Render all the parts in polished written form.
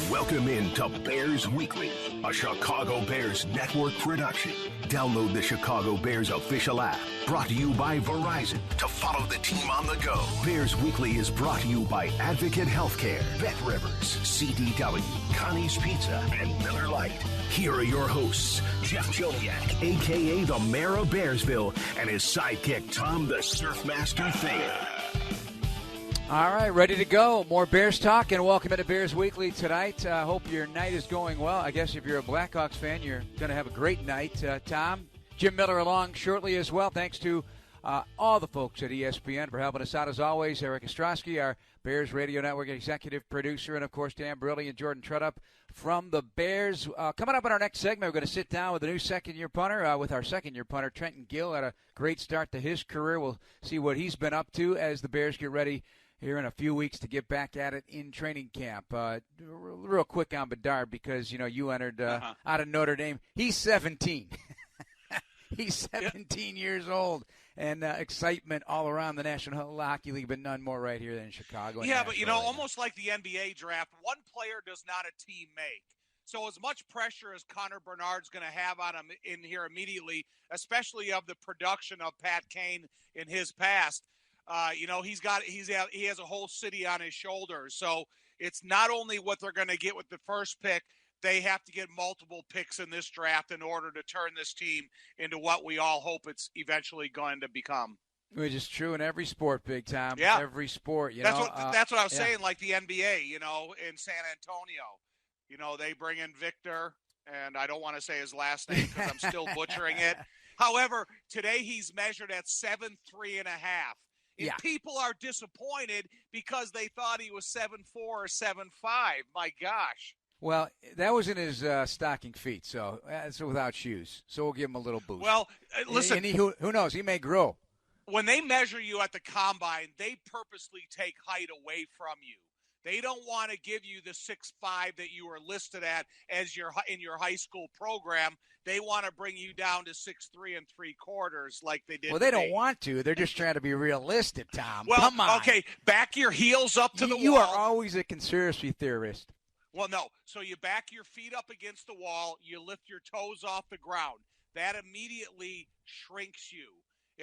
Welcome in to Bears Weekly, a Chicago Bears network production. Download the Chicago Bears official app, brought to you by Verizon, to follow the team on the go. Bears Weekly is brought to you by Advocate Healthcare, Bet Rivers, CDW, Connie's Pizza, and Miller Lite. Here are your hosts, Jeff Joniak, a.k.a. the Mayor of Bearsville, and his sidekick, Tom the Surfmaster Thayer. All right, ready to go. More Bears talk, and welcome into Bears Weekly tonight. Hope your night is going well. I guess if you're a Blackhawks fan, you're going to have a great night. Tom, Jim Miller along shortly as well. Thanks to all the folks at ESPN for helping us out as always. Eric Ostrowski, our Bears Radio Network executive producer, and, of course, Dan Brilli and Jordan Trudup from the Bears. Coming up in our next segment, we're going to sit down with a new second-year punter, with our second-year punter, Trenton Gill. Had a great start to his career. We'll see what he's been up to as the Bears get ready here in a few weeks to get back at it in training camp. Real quick on Bedard, because, you entered out of Notre Dame. He's 17. He's 17 years old. And excitement all around the National Hockey League, but none more right here than in Chicago. Yeah, but, almost like the NBA draft, one player does not a team make. So as much pressure as Connor Bernard's going to have on him in here immediately, especially of the production of Pat Kane in his past, he has a whole city on his shoulders. So it's not only what they're going to get with the first pick, they have to get multiple picks in this draft in order to turn this team into what we all hope it's eventually going to become. Which is true in every sport, Big Time. Yeah. Every sport. That's what I was saying, like the NBA, in San Antonio. They bring in Victor, and I don't want to say his last name because I'm still butchering it. However, today he's measured at 7'3.5". And people are disappointed because they thought he was 7'4 or 7'5". My gosh. Well, that was in his stocking feet, so it's without shoes. So we'll give him a little boost. Well, listen. And who knows? He may grow. When they measure you at the combine, they purposely take height away from you. They don't want to give you the 6'5" that you were listed at as in your high school program. They want to bring you down to 6'3 3/4 like they did. Well, they don't want to. They're just trying to be realistic, Tom. Well, come on. Okay, back your heels up to the wall. You are always a conspiracy theorist. Well, no. So you back your feet up against the wall. You lift your toes off the ground. That immediately shrinks you.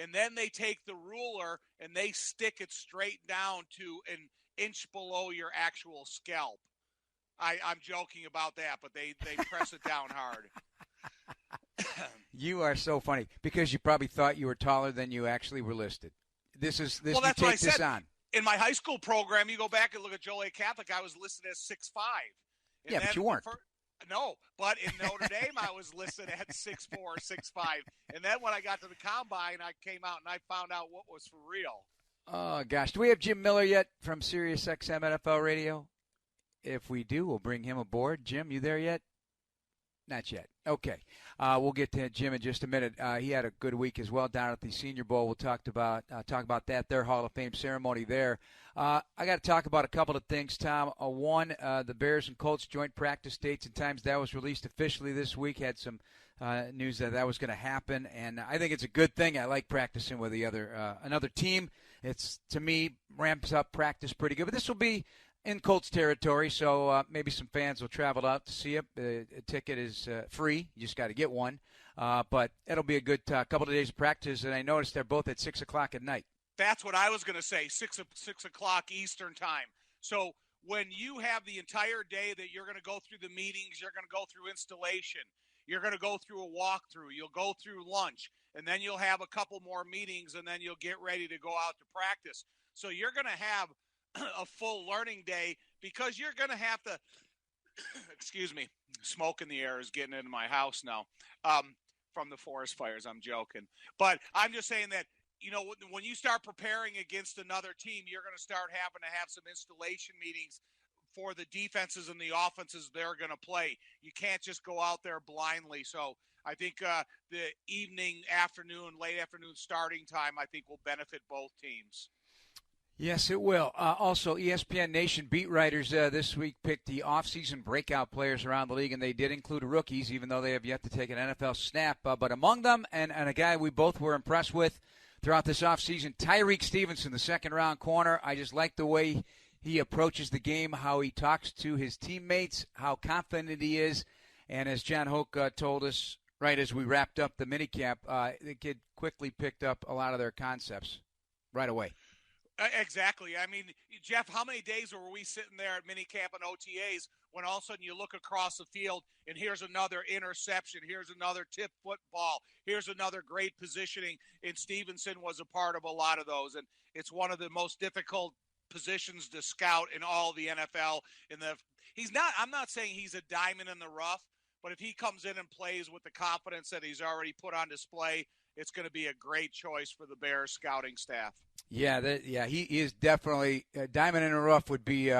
And then they take the ruler and they stick it straight down to an inch below your actual scalp. I'm joking about that, but they press it down hard. You are so funny because you probably thought you were taller than you actually were listed. This that's you what take I this said. on. In my high school program, you go back and look at Joliet Catholic, I was listed as 6'5". Yeah, but you weren't. No, but in Notre Dame, I was listed at 6'4", 6'5". And then when I got to the combine, I came out and I found out what was for real. Oh, gosh. Do we have Jim Miller yet from Sirius XM NFL Radio? If we do, we'll bring him aboard. Jim, you there yet? Not yet. Okay. We'll get to Jim in just a minute. He had a good week as well down at the Senior Bowl. We'll talk about that, their Hall of Fame ceremony there. I got to talk about a couple of things, Tom. One, the Bears and Colts joint practice dates and times. That was released officially this week. Had some news that was going to happen, and I think it's a good thing. I like practicing with another team. It's, to me, ramps up practice pretty good. But this will be in Colts territory, so maybe some fans will travel out to see it. The ticket is free. You just got to get one. But it'll be a good couple of days of practice, and I noticed they're both at 6 o'clock at night. That's what I was going to say, 6 o'clock Eastern time. So when you have the entire day that you're going to go through the meetings, you're going to go through installation, you're going to go through a walkthrough, you'll go through lunch, and then you'll have a couple more meetings, and then you'll get ready to go out to practice. So you're going to have a full learning day because you're going to have to excuse me, smoke in the air is getting into my house now from the forest fires. I'm joking. But I'm just saying that, when you start preparing against another team, you're going to start having to have some installation meetings for the defenses and the offenses they're going to play. You can't just go out there blindly. So I think the late afternoon starting time, I think will benefit both teams. Yes, it will. Also, ESPN Nation beat writers this week picked the offseason breakout players around the league, and they did include rookies, even though they have yet to take an NFL snap. But among them, and a guy we both were impressed with throughout this offseason, Tyreek Stevenson, the second-round corner. I just like the way he approaches the game, how he talks to his teammates, how confident he is. And as John Hoke told us right as we wrapped up the minicamp, the kid quickly picked up a lot of their concepts right away. Exactly. I mean, Jeff, how many days were we sitting there at minicamp and OTAs when all of a sudden you look across the field and here's another interception, here's another tip football, here's another great positioning, and Stevenson was a part of a lot of those. And it's one of the most difficult positions to scout in all the NFL. I'm not saying he's a diamond in the rough, but if he comes in and plays with the confidence that he's already put on display, it's going to be a great choice for the Bears scouting staff. Yeah, he is definitely a diamond in the rough. Would be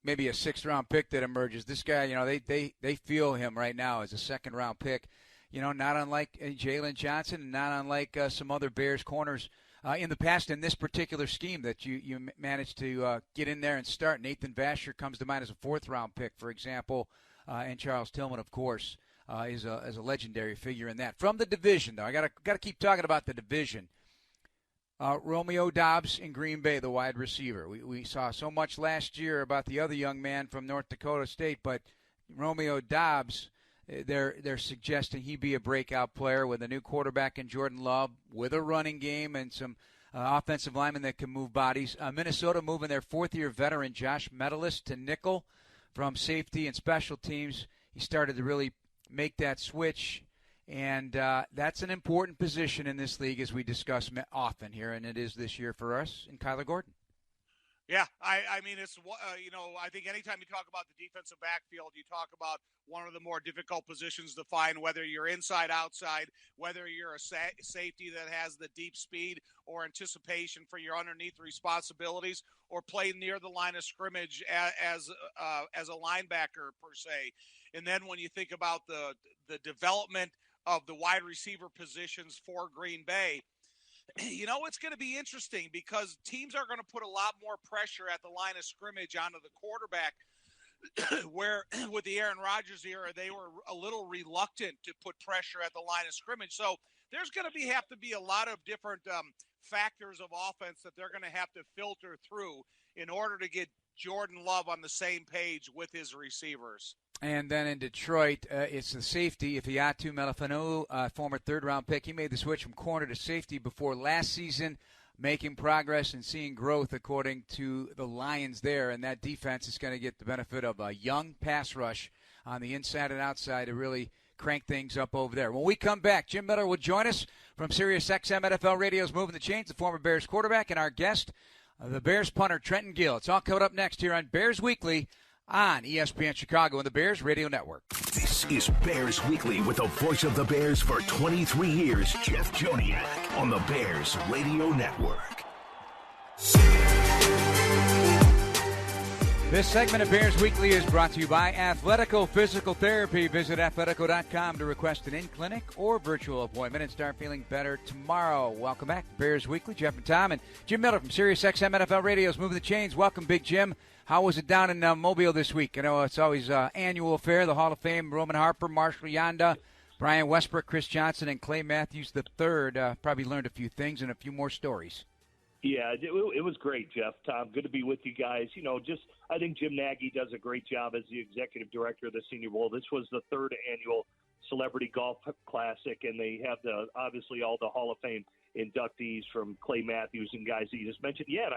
maybe a 6th-round pick that emerges. This guy, they feel him right now as a 2nd-round pick. Not unlike Jalen Johnson, and not unlike some other Bears corners in the past in this particular scheme that you managed to get in there and start. Nathan Vasher comes to mind as a 4th-round pick, for example, and Charles Tillman, of course, is a legendary figure in that. From the division, though, I gotta keep talking about the division. Romeo Doubs in Green Bay, the wide receiver. We saw so much last year about the other young man from North Dakota State, but Romeo Doubs, they're suggesting he be a breakout player with a new quarterback in Jordan Love, with a running game and some offensive linemen that can move bodies. Minnesota moving their 4th-year veteran Josh Metellus to nickel from safety and special teams. He started to really make that switch. And that's an important position in this league, as we discuss often here, and it is this year for us in Kyler Gordon. Yeah, I mean, it's I think anytime you talk about the defensive backfield, you talk about one of the more difficult positions to find, whether you're inside, outside, whether you're a safety that has the deep speed or anticipation for your underneath responsibilities, or play near the line of scrimmage as a linebacker per se. And then when you think about the development of the wide receiver positions for Green Bay, it's going to be interesting because teams are going to put a lot more pressure at the line of scrimmage onto the quarterback, where with the Aaron Rodgers era, they were a little reluctant to put pressure at the line of scrimmage. So there's going to have to be a lot of different factors of offense that they're going to have to filter through in order to get Jordan Love on the same page with his receivers. And then in Detroit, it's the safety, Ifeatu Melifonwu, former 3rd-round pick. He made the switch from corner to safety before last season, making progress and seeing growth according to the Lions there. And that defense is going to get the benefit of a young pass rush on the inside and outside to really crank things up over there. When we come back, Jim Miller will join us from SiriusXM NFL Radio's Moving the Chains, the former Bears quarterback, and our guest, the Bears punter, Trenton Gill. It's all coming up next here on Bears Weekly on ESPN Chicago and the Bears Radio Network. This is Bears Weekly with the voice of the Bears for 23 years, Jeff Joniak, on the Bears Radio Network. This segment of Bears Weekly is brought to you by Athletico Physical Therapy. Visit athletico.com to request an in-clinic or virtual appointment and start feeling better tomorrow. Welcome back to Bears Weekly. Jeff and Tom and Jim Miller from SiriusXM NFL Radio's Moving the Chains. Welcome, Big Jim. How was it down in Mobile this week? I know it's always an annual affair. The Hall of Fame, Roman Harper, Marshall Yanda, Brian Westbrook, Chris Johnson, and Clay Matthews III. Probably learned a few things and a few more stories. Yeah, it was great, Jeff. Tom, good to be with you guys. I think Jim Nagy does a great job as the executive director of the Senior Bowl. This was the 3rd annual Celebrity Golf Classic, and they have obviously all the Hall of Fame inductees from Clay Matthews and guys that you just mentioned. Yeah, and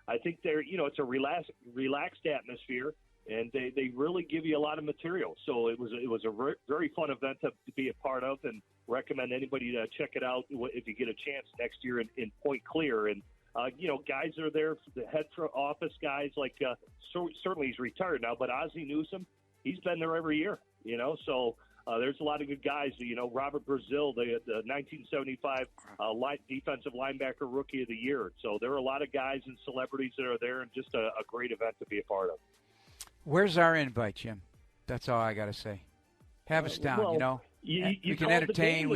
I think it's a relaxed atmosphere, and they really give you a lot of material. So it was a very fun event to be a part of, and recommend anybody to check it out if you get a chance next year in Point Clear. And guys are there, the head office guys, like certainly he's retired now, but Ozzie Newsome, he's been there every year, so there's a lot of good guys. Robert Brazil, the 1975 defensive linebacker rookie of the year. So there are a lot of guys and celebrities that are there, and just a great event to be a part of. Where's our invite, Jim? That's all I got to say. Have us down, You we can entertain.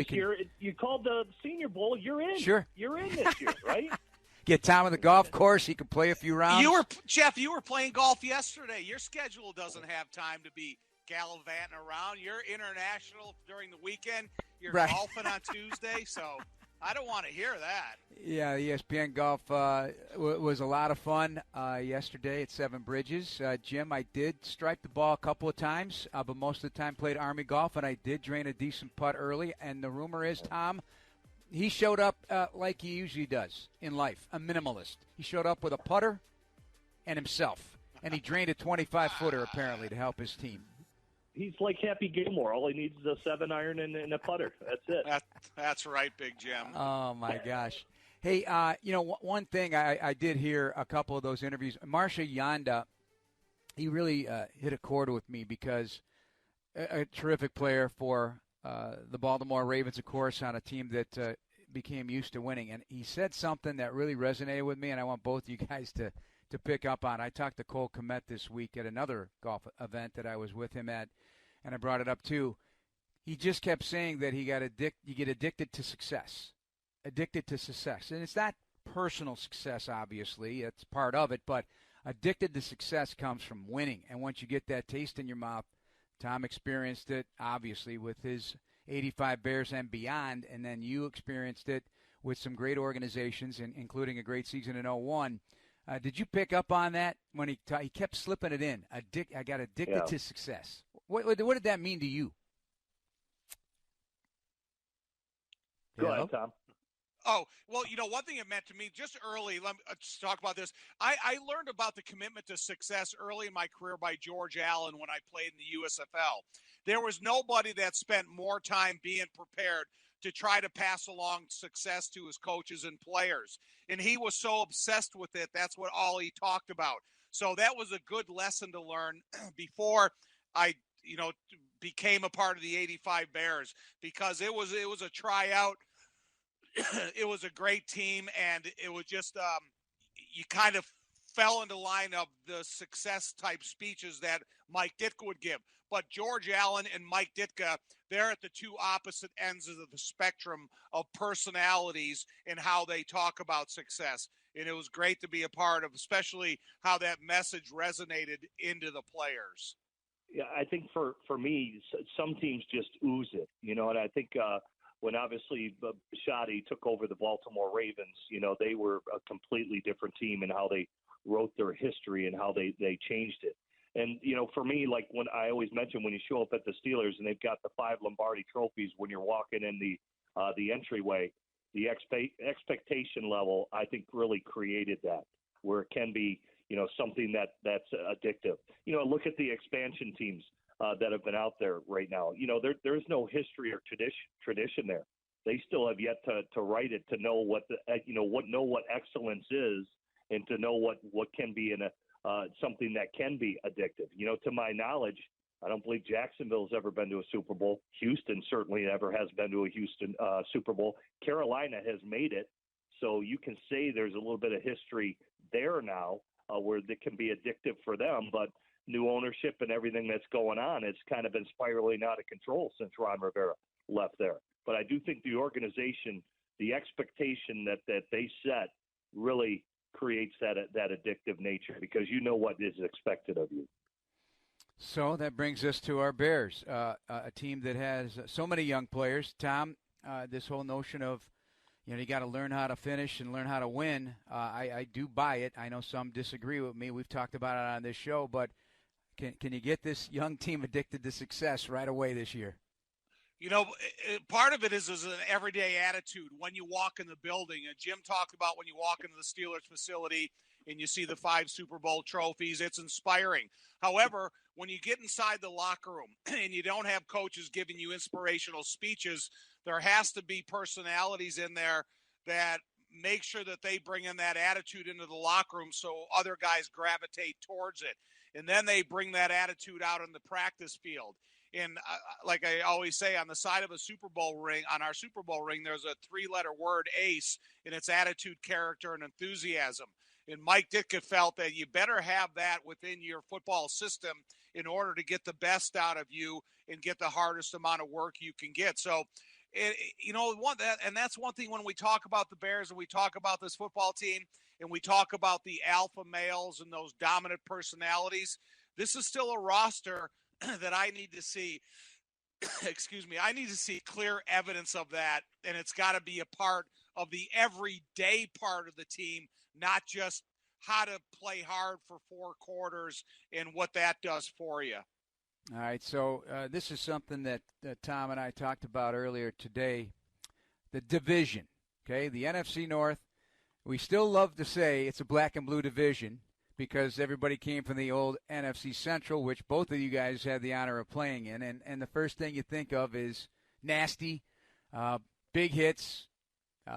You called the Senior Bowl. You're in. Sure. You're in this year, right? Get Tom on the golf course. He could play a few rounds. Jeff, you were playing golf yesterday. Your schedule doesn't have time to be gallivanting around. You're international during the weekend. You're golfing on Tuesday, so I don't want to hear that. Yeah, ESPN Golf was a lot of fun yesterday at Seven Bridges. Jim, I did strike the ball a couple of times, but most of the time played Army golf, and I did drain a decent putt early. And the rumor is, Tom, he showed up like he usually does in life, a minimalist. He showed up with a putter and himself, and he drained a 25-footer apparently to help his team. He's like Happy Gilmore. All he needs is a 7-iron and a putter. That's it. That's right, Big Jim. Oh, my gosh. Hey, one thing I did hear a couple of those interviews. Marcia Yanda, he really hit a chord with me because a terrific player for the Baltimore Ravens, of course, on a team that became used to winning. And he said something that really resonated with me, and I want both of you guys to pick up on. I talked to Cole Kmet this week at another golf event that I was with him at, and I brought it up too. He just kept saying that you get addicted to success. Addicted to success. And it's not personal success, obviously. It's part of it, but addicted to success comes from winning. And once you get that taste in your mouth, Tom experienced it, obviously, with his 85 Bears and beyond, and then you experienced it with some great organizations, including a great season in 2001. Did you pick up on that when he kept slipping it in? I got addicted to success. What did that mean to you? Go ahead, Tom. Oh, well, one thing it meant to me just early, let me just talk about this. I learned about the commitment to success early in my career by George Allen when I played in the USFL. There was nobody that spent more time being prepared to try to pass along success to his coaches and players. And he was so obsessed with it, that's what all he talked about. So that was a good lesson to learn before I, became a part of the 85 Bears, because it was a tryout. It was a great team, and it was just you kind of fell into line of the success type speeches that Mike Ditka would give. But George Allen and Mike Ditka, they're at the two opposite ends of the spectrum of personalities and how they talk about success. And it was great to be a part of, especially how that message resonated into the players. Yeah, I think for me, some teams just ooze it, and I think when obviously Shoddy took over the Baltimore Ravens, they were a completely different team in how they wrote their history and how they changed it. And, for me, like when I always mention, when you show up at the Steelers and they've got the 5 Lombardi trophies when you're walking in the entryway, the expectation level, I think, really created that, where it can be, something that's addictive. Look at the expansion teams that have been out there right now. There's no history or tradition there. They still have yet to write it, to know what excellence is, and to know what can be in something that can be addictive. To my knowledge, I don't believe Jacksonville's ever been to a Super Bowl. Houston certainly never has been to a Houston Super Bowl. Carolina has made it, so you can say there's a little bit of history there now where it can be addictive for them, but new ownership and everything that's going on, it's kind of been spiraling out of control since Ron Rivera left there. But I do think the organization, the expectation that they set really creates that addictive nature, because what is expected of you. So that brings us to our Bears, a team that has so many young players. Tom, this whole notion of, you got to learn how to finish and learn how to win. I do buy it. I know some disagree with me. We've talked about it on this show, but can you get this young team addicted to success right away this year? Part of it is an everyday attitude when you walk in the building. Jim talked about when you walk into the Steelers facility and you see the 5 Super Bowl trophies, it's inspiring. However, when you get inside the locker room and you don't have coaches giving you inspirational speeches, there has to be personalities in there that make sure that they bring in that attitude into the locker room so other guys gravitate towards it. And then they bring that attitude out in the practice field. And like I always say, on the side of a Super Bowl ring, on our Super Bowl ring, there's a 3-letter word, ACE, and it's attitude, character, and enthusiasm. And Mike Ditka felt that you better have that within your football system in order to get the best out of you and get the hardest amount of work you can get. So, that's one thing when we talk about the Bears and we talk about this football team and we talk about the alpha males and those dominant personalities, this is still a roster that I need to see excuse me, I need to see clear evidence of that, and it's got to be a part of the everyday part of the team, not just how to play hard for 4 quarters and what that does for you. All right, so this is something that Tom and I talked about earlier today, the division, okay? The NFC North, we still love to say it's a black and blue division because everybody came from the old NFC Central, which both of you guys had the honor of playing in, and the first thing you think of is nasty, big hits,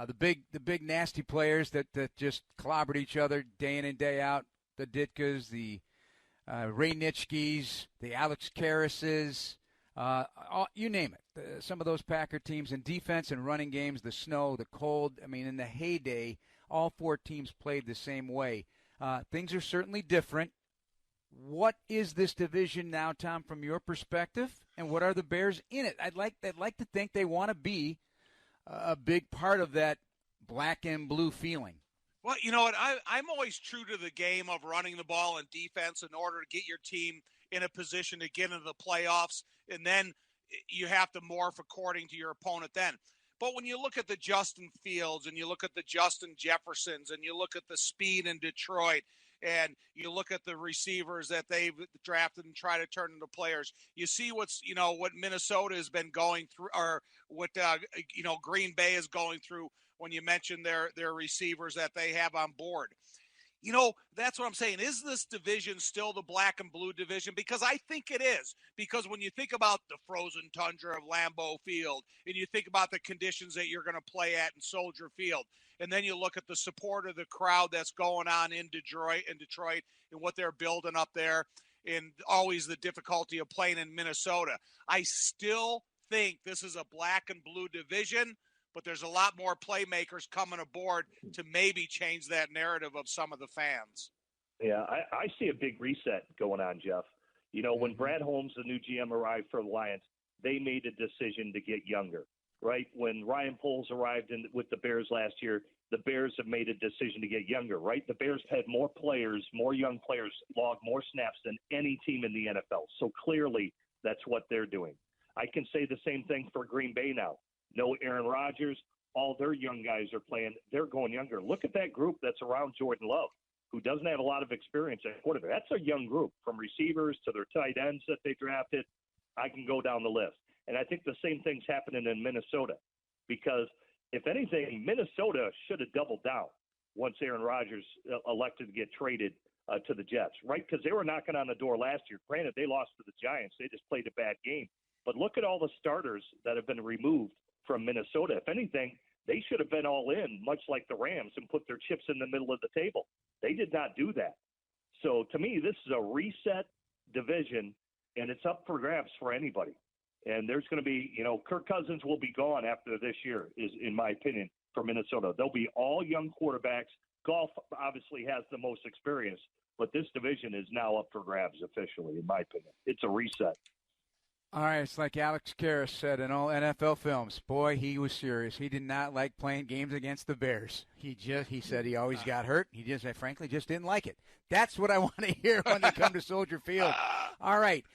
the big nasty players that just clobbered each other day in and day out, the Ditkas, the Ray Nitschke's, the Alex Karrases, you name it. Some of those Packer teams in defense and running games, the snow, the cold. I mean, in the heyday, all 4 teams played the same way. Things are certainly different. What is this division now, Tom, from your perspective, and what are the Bears in it? I'd like to think they want to be a big part of that black and blue feeling. Well, you know what? I'm always true to the game of running the ball and defense in order to get your team in a position to get into the playoffs, and then you have to morph according to your opponent then. But when you look at the Justin Fields and you look at the Justin Jeffersons and you look at the speed in Detroit and you look at the receivers that they've drafted and try to turn into players, you see what Minnesota has been going through, or what Green Bay is going through when you mention their receivers that they have on board. You know, that's what I'm saying. Is this division still the black and blue division? Because I think it is. Because when you think about the frozen tundra of Lambeau Field, and you think about the conditions that you're going to play at in Soldier Field, and then you look at the support of the crowd that's going on in Detroit and what they're building up there, and always the difficulty of playing in Minnesota, I still think this is a black and blue division. But there's a lot more playmakers coming aboard to maybe change that narrative of some of the fans. Yeah, I see a big reset going on, Jeff. You know, when Brad Holmes, the new GM, arrived for the Lions, they made a decision to get younger, right? When Ryan Poles arrived with the Bears last year, the Bears have made a decision to get younger, right? The Bears had more young players log more snaps than any team in the NFL. So clearly that's what they're doing. I can say the same thing for Green Bay now. No Aaron Rodgers. All their young guys are playing. They're going younger. Look at that group that's around Jordan Love, who doesn't have a lot of experience at quarterback. That's a young group, from receivers to their tight ends that they drafted. I can go down the list. And I think the same thing's happening in Minnesota, because if anything, Minnesota should have doubled down once Aaron Rodgers elected to get traded to the Jets, right? Because they were knocking on the door last year. Granted, they lost to the Giants. They just played a bad game. But look at all the starters that have been removed from Minnesota. If anything, they should have been all in, much like the Rams, and put their chips in the middle of the table. They did not do that. So to me, this is a reset division, and it's up for grabs for anybody. And there's going to be, Kirk Cousins will be gone after this year, is in my opinion, for Minnesota. They'll be all young quarterbacks. Goff obviously has the most experience, but this division is now up for grabs officially, in my opinion. It's a reset. All right, it's like Alex Karras said in all NFL films. Boy, he was serious. He did not like playing games against the Bears. He said he always got hurt. He frankly just didn't like it. That's what I want to hear when they come to Soldier Field. All right,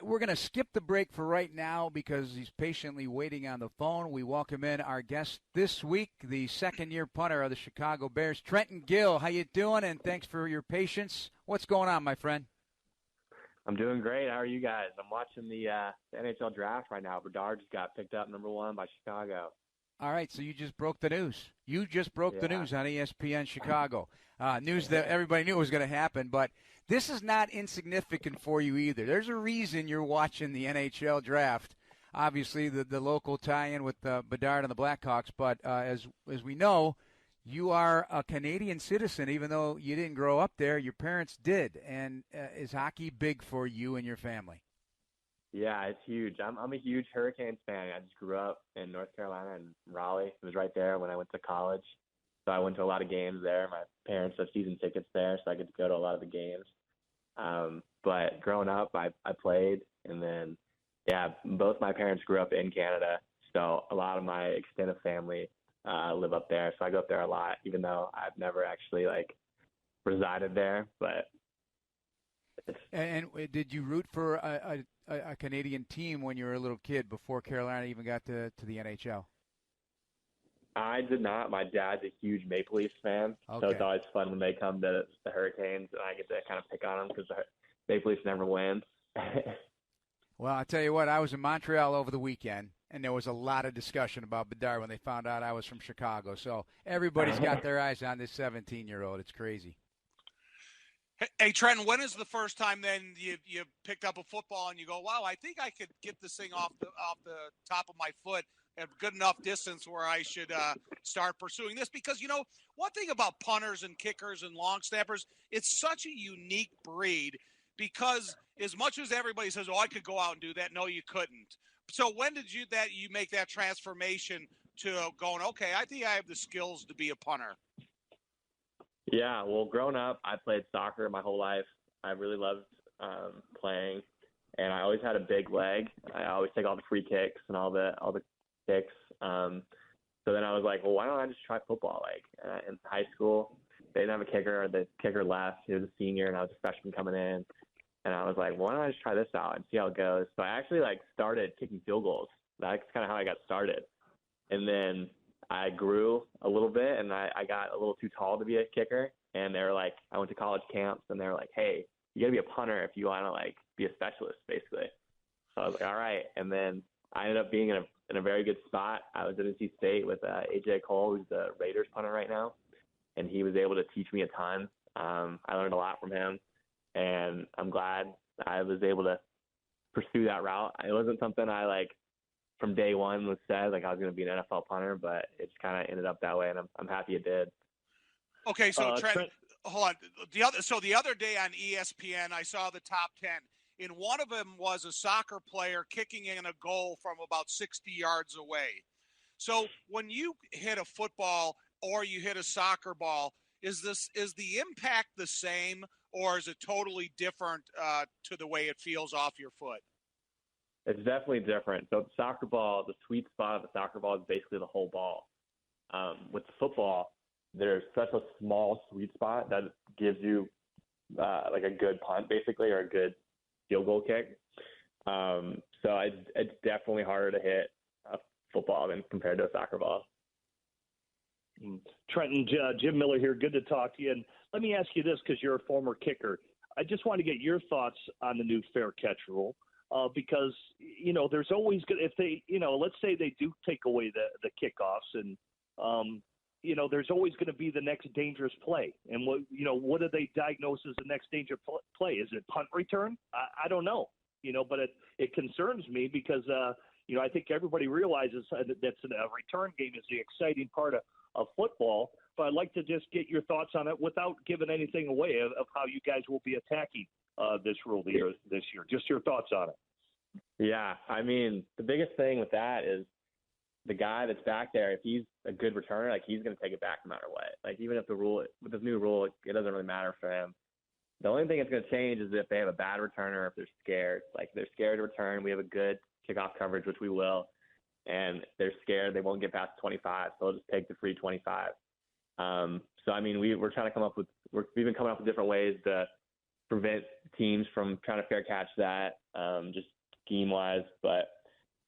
we're going to skip the break for right now because he's patiently waiting on the phone. We welcome in our guest this week, the second-year punter of the Chicago Bears, Trenton Gill. How you doing? And thanks for your patience. What's going on, my friend? I'm doing great. How are you guys? I'm watching the NHL draft right now. Bedard just got picked up #1 by Chicago. All right, so you just broke the news. You just broke the news on ESPN Chicago. News that everybody knew was going to happen, but this is not insignificant for you either. There's a reason you're watching the NHL draft. Obviously, the local tie-in with Bedard and the Blackhawks, but as we know, you are a Canadian citizen, even though you didn't grow up there. Your parents did. And is hockey big for you and your family? Yeah, it's huge. I'm a huge Hurricanes fan. I just grew up in North Carolina and Raleigh. It was right there when I went to college. So I went to a lot of games there. My parents have season tickets there, so I get to go to a lot of the games. But growing up, I played. And then, both my parents grew up in Canada. So a lot of my extended family live up there, so I go up there a lot, even though I've never actually resided there. But and did you root for a Canadian team when you were a little kid before Carolina even got to the NHL? I did not. My dad's a huge Maple Leafs fan, so Okay. it's always fun when they come to the Hurricanes, and I get to kind of pick on them because the Maple Leafs never win. Well, I'll tell you what, I was in Montreal over the weekend, and there was a lot of discussion about Bedard when they found out I was from Chicago. So everybody's got their eyes on this 17-year-old. It's crazy. Hey, Trenton, when is the first time then you picked up a football and you go, wow, I think I could get this thing off the top of my foot at good enough distance where I should start pursuing this? Because, you know, one thing about punters and kickers and long snappers, it's such a unique breed because as much as everybody says, oh, I could go out and do that, no, you couldn't. So when did you make that transformation to going, okay, I think I have the skills to be a punter? Yeah, well, growing up, I played soccer my whole life. I really loved playing, and I always had a big leg. I always take all the free kicks and all the kicks. So then I was like, well, why don't I just try football? Like in high school, they didn't have a kicker. The kicker left. He was a senior, and I was a freshman coming in. And I was like, why don't I just try this out and see how it goes? So I actually started kicking field goals. That's kind of how I got started. And then I grew a little bit, and I got a little too tall to be a kicker. And they were like, I went to college camps, and they were like, hey, you got to be a punter if you want to be a specialist, basically. So I was like, all right. And then I ended up being in a very good spot. I was at NC State with AJ Cole, who's the Raiders punter right now, and he was able to teach me a ton. I learned a lot from him, and I'm glad I was able to pursue that route. It wasn't something I from day one was said I was going to be an NFL punter, but it's kind of ended up that way, and I'm happy it did. Okay, so Trent, hold on. The other day on ESPN, I saw the top 10. And one of them was a soccer player kicking in a goal from about 60 yards away. So when you hit a football or you hit a soccer ball, is the impact the same, or is it totally different to the way it feels off your foot? It's definitely different. So the soccer ball, the sweet spot of the soccer ball is basically the whole ball. With football, there's such a small sweet spot that gives you a good punt, basically, or a good field goal kick. So it's definitely harder to hit a football than compared to a soccer ball. Trenton, Jim Miller here. Good to talk to you. And let me ask you this, because you're a former kicker. I just want to get your thoughts on the new fair catch rule, because, there's always – if they, let's say they do take away the kickoffs and, there's always going to be the next dangerous play. And, what do they diagnose as the next dangerous play? Is it punt return? I don't know, but it concerns me because, I think everybody realizes that a return game is the exciting part of football. But I'd like to just get your thoughts on it without giving anything away of how you guys will be attacking this rule this year. Just your thoughts on it. Yeah, I mean, the biggest thing with that is the guy that's back there, if he's a good returner, he's going to take it back no matter what. Even if with this new rule, it doesn't really matter for him. The only thing that's going to change is if they have a bad returner or if they're scared. If they're scared to return, we have a good kickoff coverage, which we will, and they're scared they won't get past 25, so they'll just take the free 25. So, I mean, we're trying to we've been coming up with different ways to prevent teams from trying to fair catch that, just scheme-wise. But,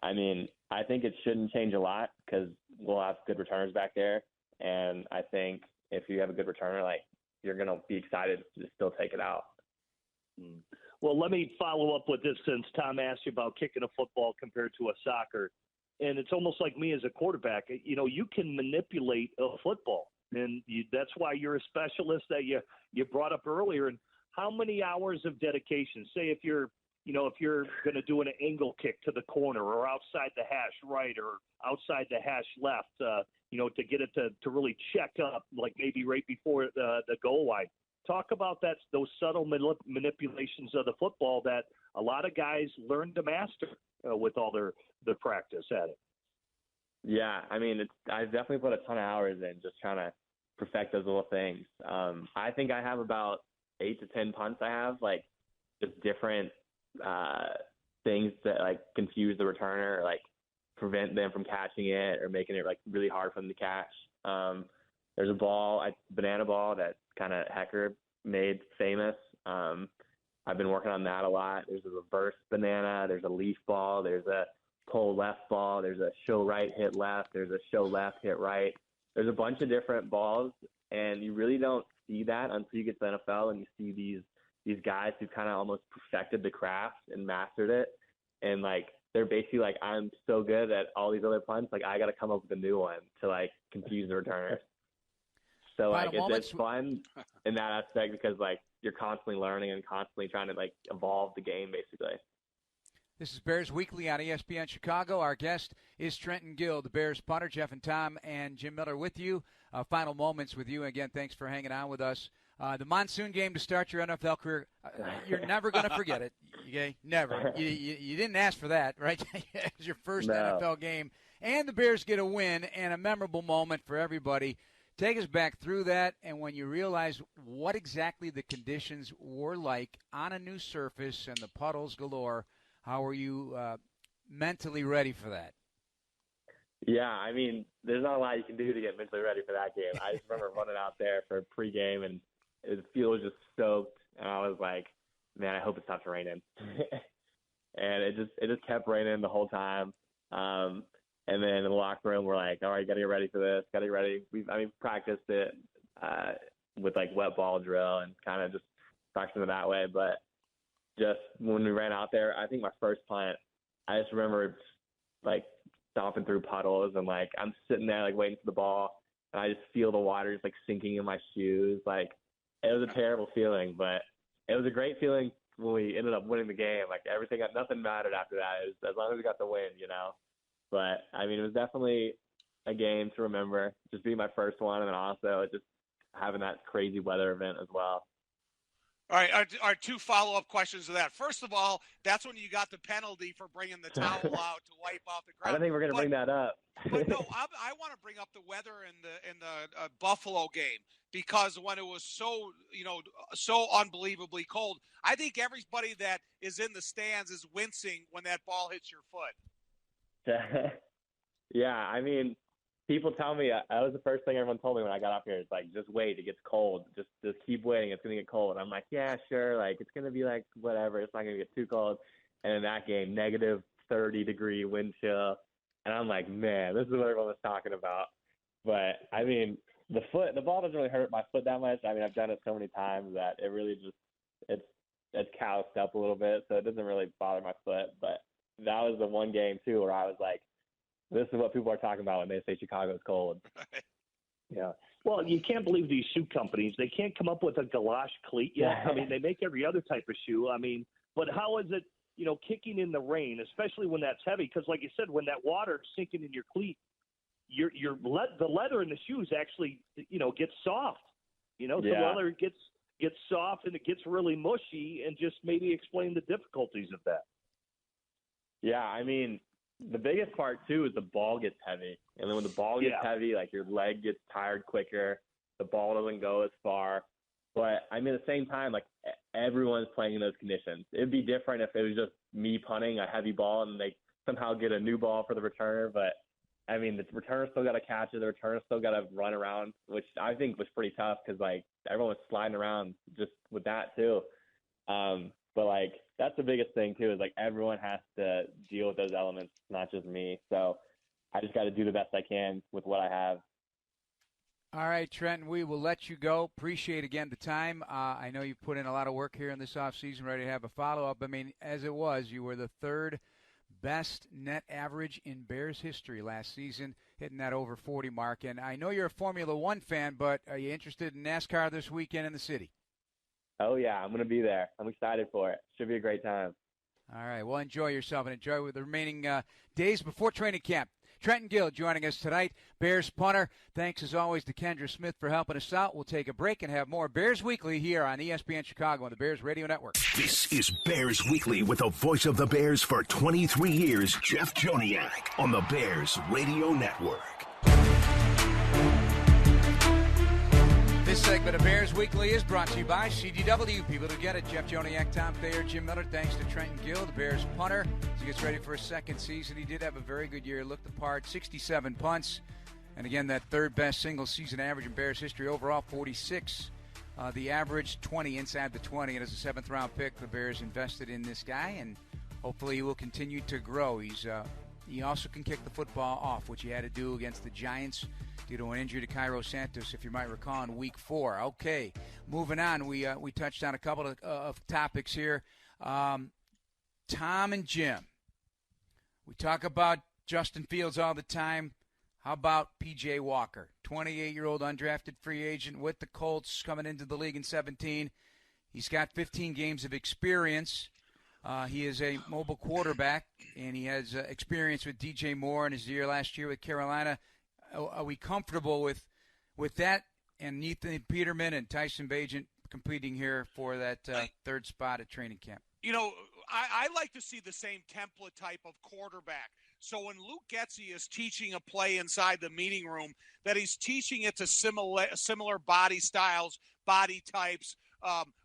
I mean, I think it shouldn't change a lot because we'll have good returners back there. And I think if you have a good returner, you're going to be excited to still take it out. Well, let me follow up with this since Tom asked you about kicking a football compared to a soccer. And it's almost like me as a quarterback. You can manipulate a football. And that's why you're a specialist that you brought up earlier. And how many hours of dedication, say if you're going to do an angle kick to the corner or outside the hash right or outside the hash left, to get it to really check up, maybe right before the goal line. Talk about those subtle manipulations of the football that a lot of guys learn to master with all their practice at it. Yeah, I mean, I definitely put a ton of hours in just trying to perfect those little things. I think I have about 8 to 10 punts I have, just different things that confuse the returner, or prevent them from catching it or making it really hard for them to catch. There's a banana ball that kind of Hecker made famous. I've been working on that a lot. There's a reverse banana. There's a leaf ball. There's a pull left ball. There's a show right, hit left. There's a show left, hit right. There's a bunch of different balls, and you really don't see that until you get to the NFL and you see these guys who kind of almost perfected the craft and mastered it. And, like, they're basically like, I'm so good at all these other punts, like, I got to come up with a new one to, like, confuse the returners. So, like, it's fun in that aspect because, like, you're constantly learning and constantly trying to, like, evolve the game, basically. This is Bears Weekly on ESPN Chicago. Our guest is Trenton Gill, the Bears punter. Jeff and Tom and Jim Miller with you. Final moments with you. Again, thanks for hanging on with us. The monsoon game to start your NFL career, you're never going to forget it, okay? Never. You didn't ask for that, right? It was your first NFL game. And the Bears get a win and a memorable moment for everybody. Take us back through that, and when you realize what exactly the conditions were like on a new surface and the puddles galore, how were you mentally ready for that? Yeah, I mean, there's not a lot you can do to get mentally ready for that game. I just remember running out there for pregame, and the field was just soaked, and I was like, man, I hope it stops raining. And it just kept raining the whole time. And then in the locker room, we're like, all right, got to get ready for this, got to get ready. We practiced it with, like, wet ball drill and kind of just practicing it that way. But just when we ran out there, I think my first punt, I just remember, like, stomping through puddles, and, like, I'm sitting there, like, waiting for the ball, and I just feel the water just, like, sinking in my shoes. Like, it was a terrible feeling, but it was a great feeling when we ended up winning the game. Like, nothing mattered after that. It was, as long as we got the win, you know. But, I mean, it was definitely a game to remember, just being my first one, and then also just having that crazy weather event as well. All right, our two follow-up questions to that. First of all, that's when you got the penalty for bringing the towel out to wipe off the ground. I don't think we're going to bring that up. But no, I want to bring up the weather in the Buffalo game, because when it was so unbelievably cold, I think everybody that is in the stands is wincing when that ball hits your foot. Yeah, I mean, people tell me, that was the first thing everyone told me when I got up here. It's like, just wait, it gets cold. Just keep waiting, it's going to get cold. And I'm like, yeah, sure, like, it's going to be like, whatever, it's not going to get too cold. And in that game, negative 30-degree wind chill. And I'm like, man, this is what everyone was talking about. But, I mean, the ball doesn't really hurt my foot that much. I mean, I've done it so many times that it really just, it's calloused up a little bit, so it doesn't really bother my foot. But that was the one game, too, where I was like, this is what people are talking about when they say Chicago's cold. Yeah. Well, you can't believe these shoe companies. They can't come up with a galosh cleat yet. I mean, they make every other type of shoe. I mean, but how is it, kicking in the rain, especially when that's heavy? Because like you said, when that water's sinking in your cleat, the leather in the shoes actually, gets soft. The leather gets soft and it gets really mushy, and just maybe explain the difficulties of that. Yeah, I mean, the biggest part, too, is the ball gets heavy. And then when the ball gets heavy, like, your leg gets tired quicker. The ball doesn't go as far. But, I mean, at the same time, like, everyone's playing in those conditions. It would be different if it was just me punting a heavy ball and they somehow get a new ball for the returner. But, I mean, the returner still got to catch it. The returner still got to run around, which I think was pretty tough because, like, everyone was sliding around just with that, too. But, like, that's the biggest thing, too, is, like, everyone has to deal with those elements, not just me. So I just got to do the best I can with what I have. All right, Trenton, we will let you go. Appreciate, again, the time. I know you've put in a lot of work here in this offseason, ready to have a follow-up. I mean, as it was, you were the third best net average in Bears history last season, hitting that over 40 mark. And I know you're a Formula One fan, but are you interested in NASCAR this weekend in the city? Oh, yeah, I'm going to be there. I'm excited for it. Should be a great time. All right, well, enjoy yourself and enjoy with the remaining days before training camp. Trenton Gill joining us tonight, Bears punter. Thanks, as always, to Kendra Smith for helping us out. We'll take a break and have more Bears Weekly here on ESPN Chicago on the Bears Radio Network. This is Bears Weekly with the voice of the Bears for 23 years, Jeff Joniak, on the Bears Radio Network. This segment of Bears Weekly is brought to you by CDW. People who get it. Jeff Joniak, Tom Thayer, Jim Miller. Thanks to Trenton Gill, the Bears punter, as he gets ready for his second season. He did have a very good year. Looked the part, 67 punts. And again, that third best single season average in Bears history overall, 46 The average 20 inside the 20, and as a seventh-round pick, the Bears invested in this guy, and hopefully he will continue to grow. He also can kick the football off, which he had to do against the Giants due to an injury to Cairo Santos, if you might recall, in Week 4. Okay, moving on. We touched on a couple of topics here. Tom and Jim, we talk about Justin Fields all the time. How about P.J. Walker, 28-year-old undrafted free agent with the Colts, coming into the league in 17. He's got 15 games of experience. He is a mobile quarterback, and he has experience with DJ Moore in his year last year with Carolina. Are we comfortable with that? And Nathan Peterman and Tyson Bagent competing here for that third spot at training camp. You know, I like to see the same template type of quarterback. So when Luke Getsy is teaching a play inside the meeting room, that he's teaching it to similar body styles, body types,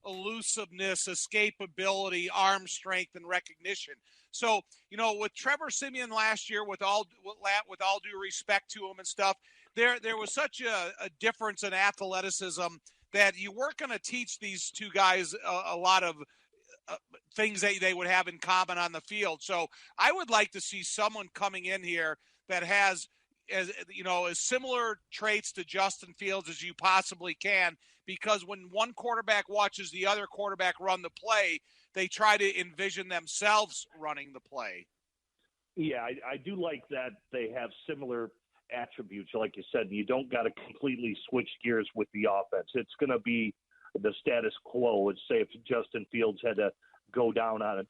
elusiveness, escapability, arm strength, and recognition. So, you know, with Trevor Siemian last year, with all due respect to him and stuff, there was such a difference in athleticism that you weren't going to teach these two guys a lot of things that they would have in common on the field. So I would like to see someone coming in here that has, as similar traits to Justin Fields as you possibly can, because when one quarterback watches the other quarterback run the play, they try to envision themselves running the play. Yeah, I do like that they have similar attributes. Like you said, you don't got to completely switch gears with the offense. It's going to be the status quo. Let's say if Justin Fields had to go down on it,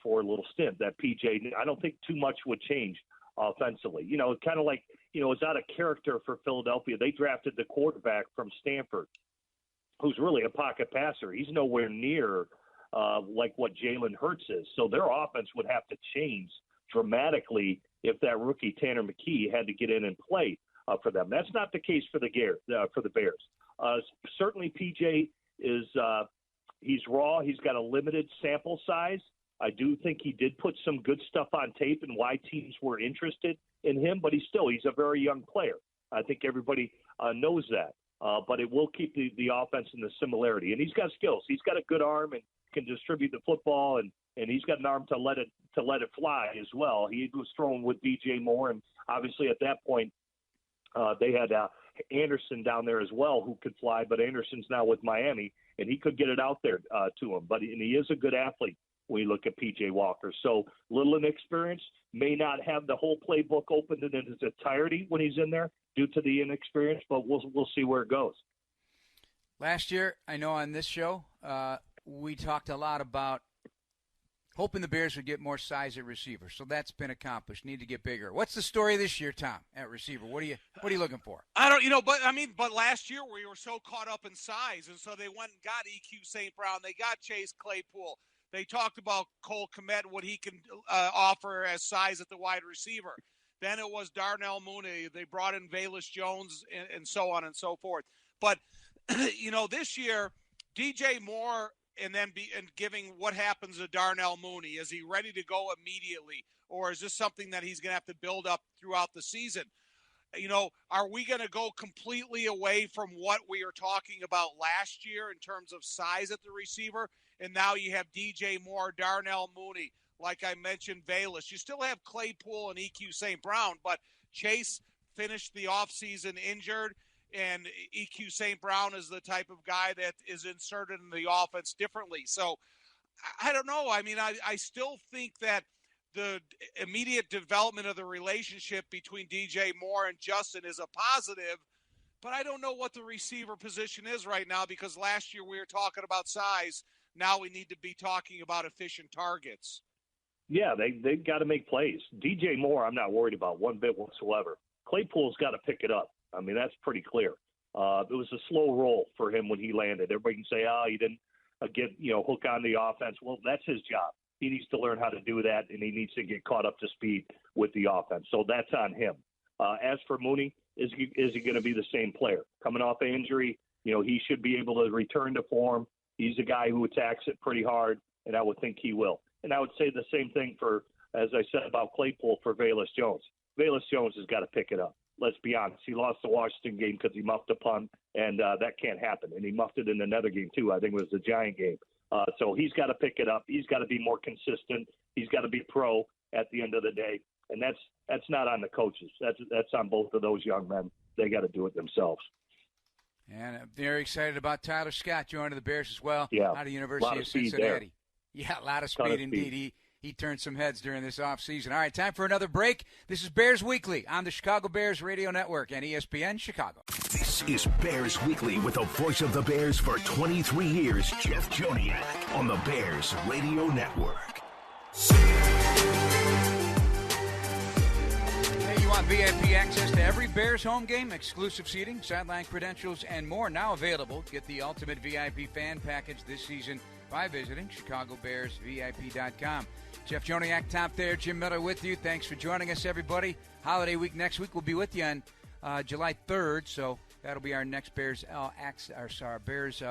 for a little stint, that PJ, I don't think too much would change offensively. Kind of like, it's out of character for Philadelphia. They drafted the quarterback from Stanford, who's really a pocket passer. He's nowhere near like what Jalen Hurts is. So their offense would have to change dramatically if that rookie Tanner McKee had to get in and play for them. That's not the case for the Bears. Certainly PJ is he's raw. He's got a limited sample size. I do think he did put some good stuff on tape and why teams were interested in him, but he's a very young player. I think everybody knows that. But it will keep the offense in the similarity. And he's got skills. He's got a good arm and can distribute the football, and he's got an arm to let it fly as well. He was thrown with DJ Moore, and obviously at that point they had Anderson down there as well who could fly, but Anderson's now with Miami, and he could get it out there to him. But he is a good athlete when you look at P.J. Walker. So little inexperience, may not have the whole playbook opened in its entirety when he's in there due to the inexperience, but we'll see where it goes. Last year, I know on this show, we talked a lot about hoping the Bears would get more size at receiver. So that's been accomplished. Need to get bigger. What's the story this year, Tom, at receiver? What are you looking for? I don't, but last year we were so caught up in size, and so they went and got EQ St. Brown. They got Chase Claypool. They talked about Cole Kmet, what he can offer as size at the wide receiver. Then it was Darnell Mooney. They brought in Velus Jones and so on and so forth. But, this year, DJ Moore and giving what happens to Darnell Mooney. Is he ready to go immediately, or is this something that he's going to have to build up throughout the season? Are we going to go completely away from what we were talking about last year in terms of size at the receiver? And now you have DJ Moore, Darnell Mooney, like I mentioned, Velus. You still have Claypool and EQ St. Brown, but Chase finished the offseason injured, and EQ St. Brown is the type of guy that is inserted in the offense differently. So I don't know. I still think that the immediate development of the relationship between DJ Moore and Justin is a positive, but I don't know what the receiver position is right now, because last year we were talking about size. Now we need to be talking about efficient targets. Yeah, they've got to make plays. DJ Moore, I'm not worried about one bit whatsoever. Claypool's got to pick it up. That's pretty clear. It was a slow roll for him when he landed. Everybody can say, he didn't get, hook on the offense. Well, that's his job. He needs to learn how to do that, and he needs to get caught up to speed with the offense. So that's on him. As for Mooney, is he going to be the same player? Coming off an injury, he should be able to return to form. He's a guy who attacks it pretty hard, and I would think he will. And I would say the same thing for, as I said about Claypool, for Velus Jones. Velus Jones has got to pick it up. Let's be honest. He lost the Washington game because he muffed a punt, and that can't happen. And he muffed it in another game, too. I think it was the Giant game. So he's got to pick it up. He's got to be more consistent. He's got to be pro at the end of the day. And that's not on the coaches. That's on both of those young men. They got to do it themselves. And I'm very excited about Tyler Scott joining the Bears as well. Yeah, out of the University of Cincinnati. Yeah, a lot of speed indeed. He turned some heads during this offseason. All right, time for another break. This is Bears Weekly on the Chicago Bears Radio Network and ESPN Chicago. This is Bears Weekly with the voice of the Bears for 23 years, Jeff Joniak, on the Bears Radio Network. Hey, you want VIP access to every Bears home game, exclusive seating, sideline credentials, and more now available. Get the ultimate VIP fan package this season by visiting ChicagoBearsVIP.com. Jeff Joniak, Tom Thayer, Jim Miller with you. Thanks for joining us, everybody. Holiday week next week. We'll be with you on July 3rd, so that'll be our next Bears Bears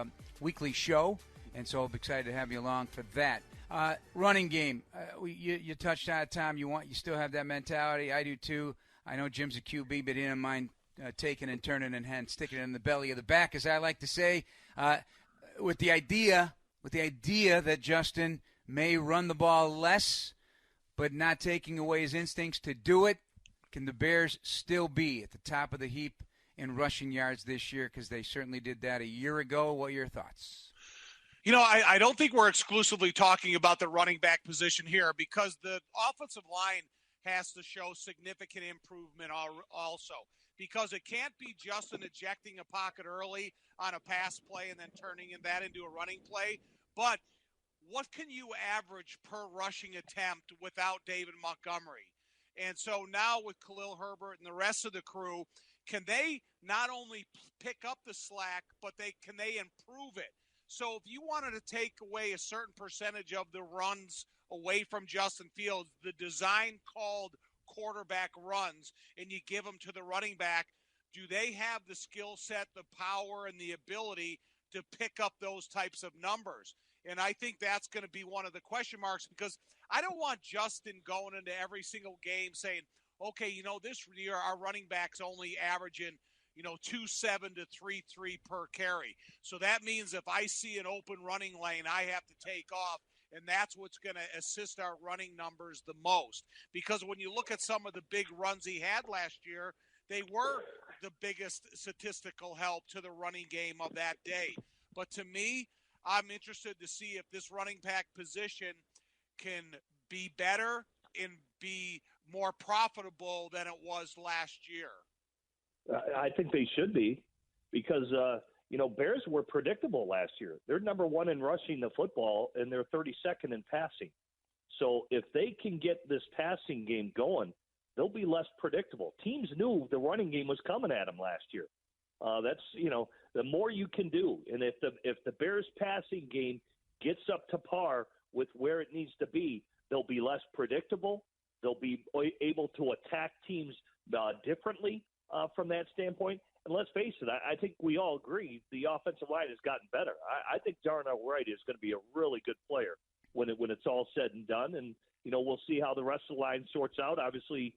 weekly show, and so I'm excited to have you along for that. Running game, you touched on it, Tom. You still have that mentality. I do too. I know Jim's a QB, but he didn't mind taking and turning and sticking it in the belly of the back, as I like to say, with the idea that Justin may run the ball less, but not taking away his instincts to do it. Can the Bears still be at the top of the heap in rushing yards this year? Because they certainly did that a year ago. What are your thoughts? You know, I don't think we're exclusively talking about the running back position here, because the offensive line has to show significant improvement also, because it can't be Justin ejecting a pocket early on a pass play and then turning that into a running play. But what can you average per rushing attempt without David Montgomery? And so now with Khalil Herbert and the rest of the crew, can they not only pick up the slack, but can they improve it? So if you wanted to take away a certain percentage of the runs away from Justin Fields, the design called quarterback runs, and you give them to the running back, do they have the skill set, the power, and the ability to pick up those types of numbers? And I think that's going to be one of the question marks, because I don't want Justin going into every single game saying, okay, this year our running back's only averaging, 2.7 to 3.3 per carry. So that means if I see an open running lane, I have to take off. And that's what's going to assist our running numbers the most. Because when you look at some of the big runs he had last year, they were the biggest statistical help to the running game of that day. But to me, I'm interested to see if this running back position can be better and be more profitable than it was last year. I think they should be, because, Bears were predictable last year. They're number one in rushing the football, and they're 32nd in passing. So if they can get this passing game going, they'll be less predictable. Teams knew the running game was coming at them last year. The more you can do. And if the Bears passing game gets up to par with where it needs to be, they'll be less predictable. They'll be able to attack teams differently from that standpoint. And let's face it, I think we all agree the offensive line has gotten better. I think Darnell Wright is going to be a really good player when it's all said and done. And, we'll see how the rest of the line sorts out. Obviously,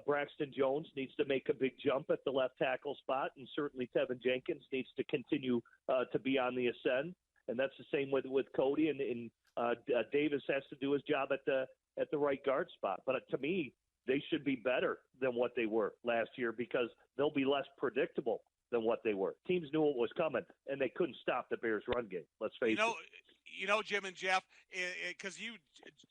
Braxton Jones needs to make a big jump at the left tackle spot, and certainly Tevin Jenkins needs to continue to be on the ascend. And that's the same with Cody, and Davis has to do his job at the right guard spot. But to me, they should be better than what they were last year, because they'll be less predictable than what they were. Teams knew what was coming, and they couldn't stop the Bears' run game. Let's face it. Jim and Jeff, because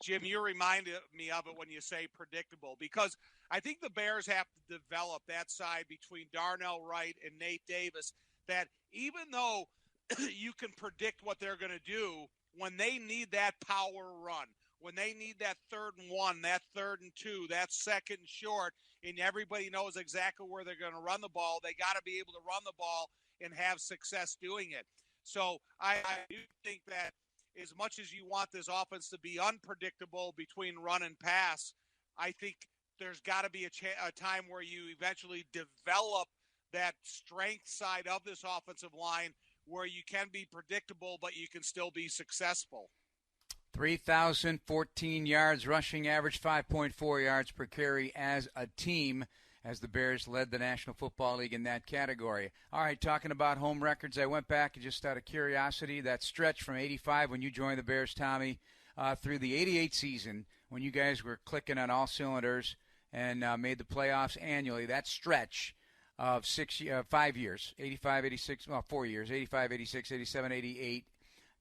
Jim, you reminded me of it when you say predictable, because I think the Bears have to develop that side between Darnell Wright and Nate Davis, that even though you can predict what they're going to do, when they need that power run, when they need that 3rd and 1, that 3rd and 2, that 2nd and short, and everybody knows exactly where they're going to run the ball, they got to be able to run the ball and have success doing it. So I do think that as much as you want this offense to be unpredictable between run and pass, I think there's got to be a time where you eventually develop that strength side of this offensive line where you can be predictable, but you can still be successful. 3,014 yards rushing, average 5.4 yards per carry as a team. as the Bears led the National Football League in that category. All right, talking about home records, I went back just out of curiosity, that stretch from 85 when you joined the Bears, Tommy, through the 88 season when you guys were clicking on all cylinders and made the playoffs annually, that stretch of 5 years, 85, 86, well, 4 years, 85, 86, 87, 88.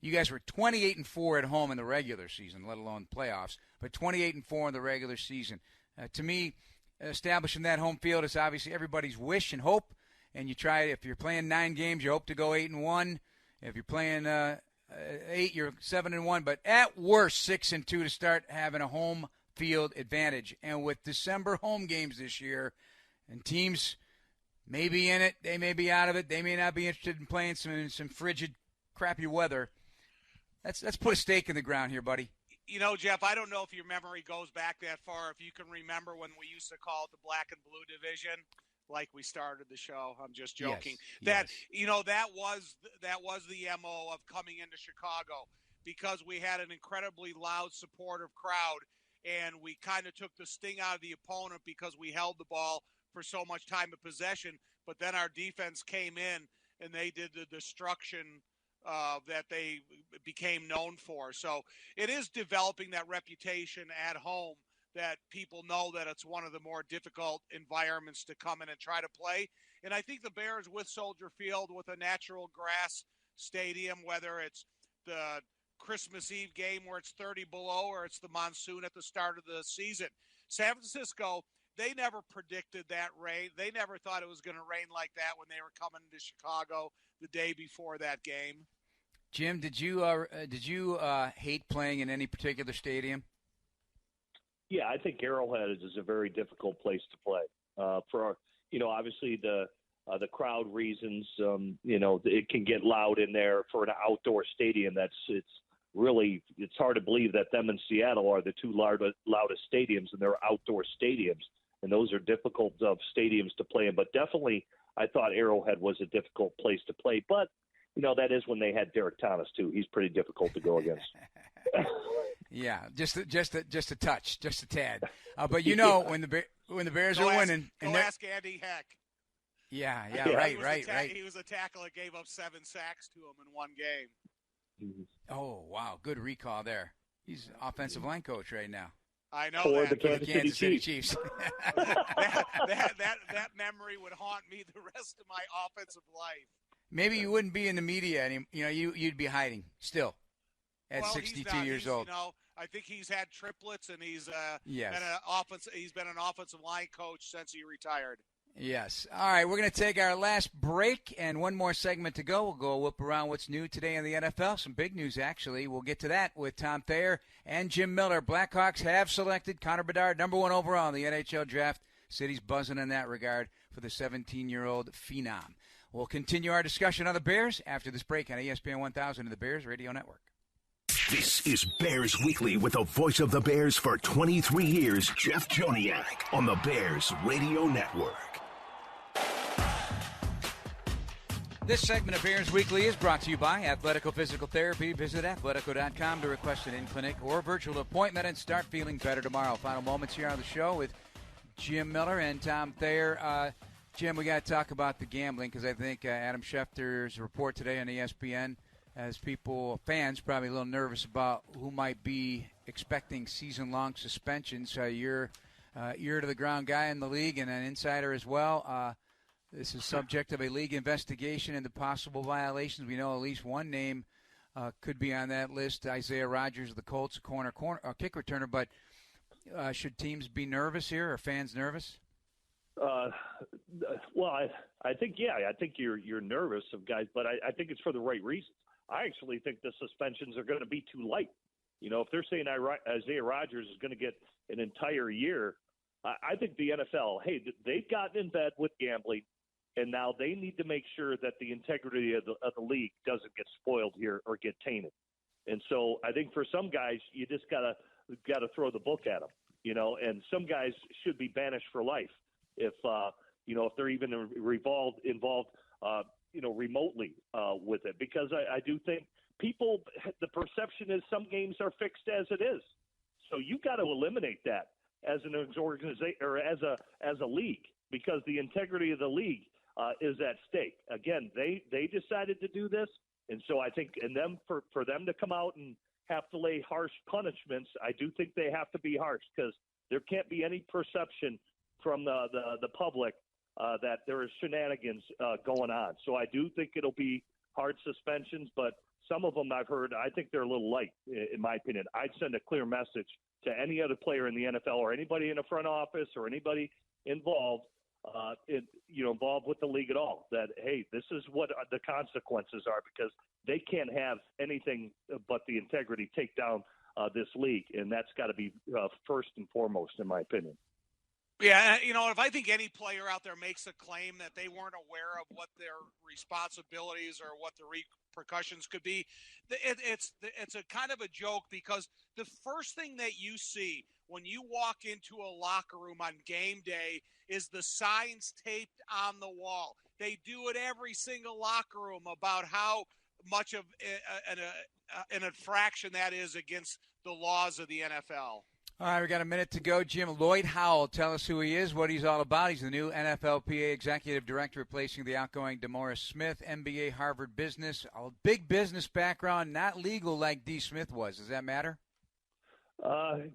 You guys were 28-4 at home in the regular season, let alone playoffs, but 28-4 in the regular season. To me, establishing that home field is obviously everybody's wish and hope, and you try, if you're playing 9 games, you hope to go 8-1. If you're playing 8, you're 7-1, but at worst 6-2 to start having a home field advantage. And with December home games this year, and teams may be in it, they may be out of it, they may not be interested in playing some frigid, crappy weather. Let's put a stake in the ground here, buddy. You know, Jeff, I don't know if your memory goes back that far. If you can remember when we used to call it the black and blue division, like we started the show. I'm just joking. Yes. You know, that was the MO of coming into Chicago, because we had an incredibly loud, supportive crowd, and we kind of took the sting out of the opponent because we held the ball for so much time of possession. But then our defense came in and they did the destruction that they became known for. So it is developing that reputation at home, that people know that it's one of the more difficult environments to come in and try to play. And I think the Bears with Soldier Field, with a natural grass stadium, whether it's the Christmas Eve game where it's 30 below or it's the monsoon at the start of the season. San Francisco, they never predicted that rain. They never thought it was going to rain like that when they were coming to Chicago the day before that game. Jim, did you hate playing in any particular stadium? Yeah, I think Arrowhead is a very difficult place to play. For obviously the crowd reasons. It can get loud in there for an outdoor stadium. It's hard to believe that them and Seattle are the two loudest stadiums, and they're outdoor stadiums, and those are difficult stadiums to play in. But definitely, I thought Arrowhead was a difficult place to play. But that is when they had Derek Thomas too. He's pretty difficult to go against. Yeah, just a touch, just a tad. But when the Bears are winning, go ask Andy Heck. Yeah, right. He was a tackle that gave up 7 sacks to him in one game. Mm-hmm. Oh wow, good recall there. He's offensive line coach right now. I know for that. the Kansas City Chiefs. that memory would haunt me the rest of my offensive life. Maybe you wouldn't be in the media anymore. You'd be hiding still at 62 years old. I think he's had triplets, and he's yes. He's been an offensive line coach since he retired. Yes. All right, we're going to take our last break and one more segment to go. We'll go whip around what's new today in the NFL. Some big news, actually. We'll get to that with Tom Thayer and Jim Miller. Blackhawks have selected Connor Bedard, number 1 overall in the NHL draft. City's buzzing in that regard for the 17-year-old phenom. We'll continue our discussion on the Bears after this break on ESPN 1000 and the Bears Radio Network. This is Bears Weekly with the voice of the Bears for 23 years, Jeff Joniak, on the Bears Radio Network. This segment of Bears Weekly is brought to you by Athletico Physical Therapy. Visit athletico.com to request an in-clinic or virtual appointment and start feeling better tomorrow. Final moments here on the show with Jim Miller and Tom Thayer. Jim, we got to talk about the gambling because I think Adam Schefter's report today on ESPN has fans, probably a little nervous about who might be expecting season-long suspensions. You're ear-to-the-ground guy in the league and an insider as well. This is subject of a league investigation into possible violations. We know at least one name could be on that list, Isaiah Rodgers of the Colts, a kick returner. But should teams be nervous here, or fans nervous? Well, I think you're nervous of guys, but I think it's for the right reasons. I actually think the suspensions are going to be too light. If they're saying Isaiah Rodgers is going to get an entire year, I think the NFL, they've gotten in bed with gambling, and now they need to make sure that the integrity of the league doesn't get spoiled here or get tainted. And so I think for some guys, you just gotta throw the book at them, and some guys should be banished for life if they're even involved remotely with it, because I do think the perception is some games are fixed as it is. So you got to eliminate that as an organization or as a league. because the integrity of the league is at stake. Again, they decided to do this, and so I think for them to come out and have to lay harsh punishments, I do think they have to be harsh, because there can't be any perception from the public that there is shenanigans going on. So I do think it'll be hard suspensions, but some of them I've heard, I think they're a little light, in my opinion. I'd send a clear message to any other player in the NFL or anybody in the front office or anybody involved involved with the league at all, that, hey, this is what the consequences are, because they can't have anything but the integrity take down this league, and that's got to be first and foremost, in my opinion. Yeah, if I think any player out there makes a claim that they weren't aware of what their responsibilities or what the repercussions could be, it's a kind of a joke, because the first thing that you see when you walk into a locker room on game day is the signs taped on the wall. They do it every single locker room about how much of an infraction that is against the laws of the NFL. All right, we got a minute to go. Jim, Lloyd Howell, tell us who he is, what he's all about. He's the new NFLPA executive director, replacing the outgoing DeMaurice Smith, MBA, Harvard Business. A big business background, not legal like D. Smith was. Does that matter?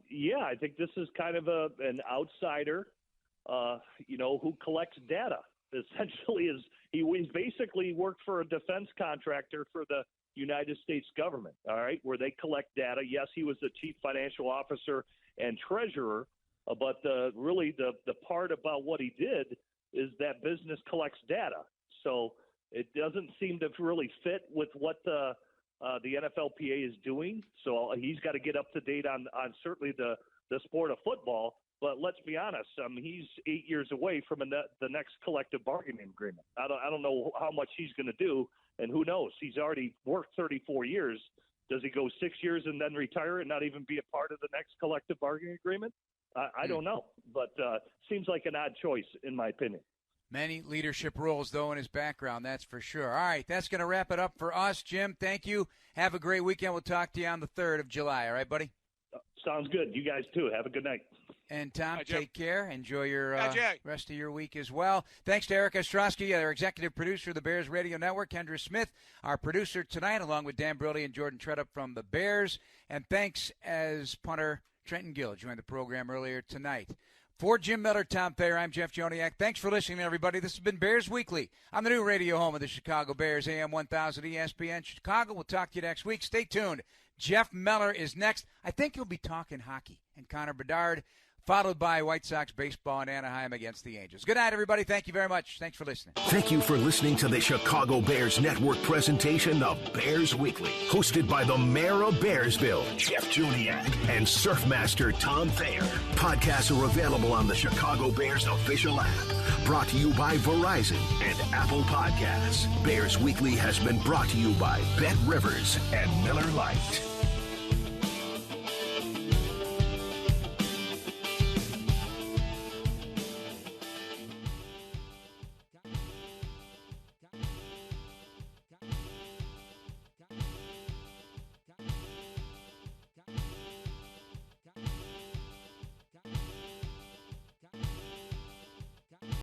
Yeah, I think this is kind of an outsider, who collects data. Essentially, he's basically worked for a defense contractor for the United States government, all right, where they collect data. Yes, he was the chief financial officer and treasurer, but the part about what he did is that business collects data. So it doesn't seem to really fit with what the NFLPA is doing. So he's got to get up to date on certainly the sport of football. But let's be honest, he's 8 years away from the next collective bargaining agreement. I don't know how much he's going to do, and who knows? He's already worked 34 years. Does he go 6 years and then retire and not even be a part of the next collective bargaining agreement? I don't know, but seems like an odd choice, in my opinion. Many leadership roles, though, in his background, that's for sure. All right, that's going to wrap it up for us. Jim, thank you. Have a great weekend. We'll talk to you on the 3rd of July. All right, buddy? Sounds good. You guys, too. Have a good night. And, Tom, take care. Enjoy your rest of your week as well. Thanks to Erica Ostrowski, our executive producer of the Bears Radio Network, Kendra Smith, our producer tonight, along with Dan Brody and Jordan Tredup from the Bears. And thanks as punter Trenton Gill joined the program earlier tonight. For Jim Miller, Tom Thayer, I'm Jeff Joniak. Thanks for listening, everybody. This has been Bears Weekly on the new radio home of the Chicago Bears, AM 1000 ESPN Chicago. We'll talk to you next week. Stay tuned. Jeff Miller is next. I think he'll be talking hockey. And Connor Bedard, followed by White Sox baseball in Anaheim against the Angels. Good night, everybody. Thank you very much. Thanks for listening. Thank you for listening to the Chicago Bears Network presentation of Bears Weekly, hosted by the mayor of Bearsville, Jeff Joniak, and Surfmaster Tom Thayer. Podcasts are available on the Chicago Bears official app. Brought to you by Verizon and Apple Podcasts. Bears Weekly has been brought to you by Bet Rivers and Miller Lite.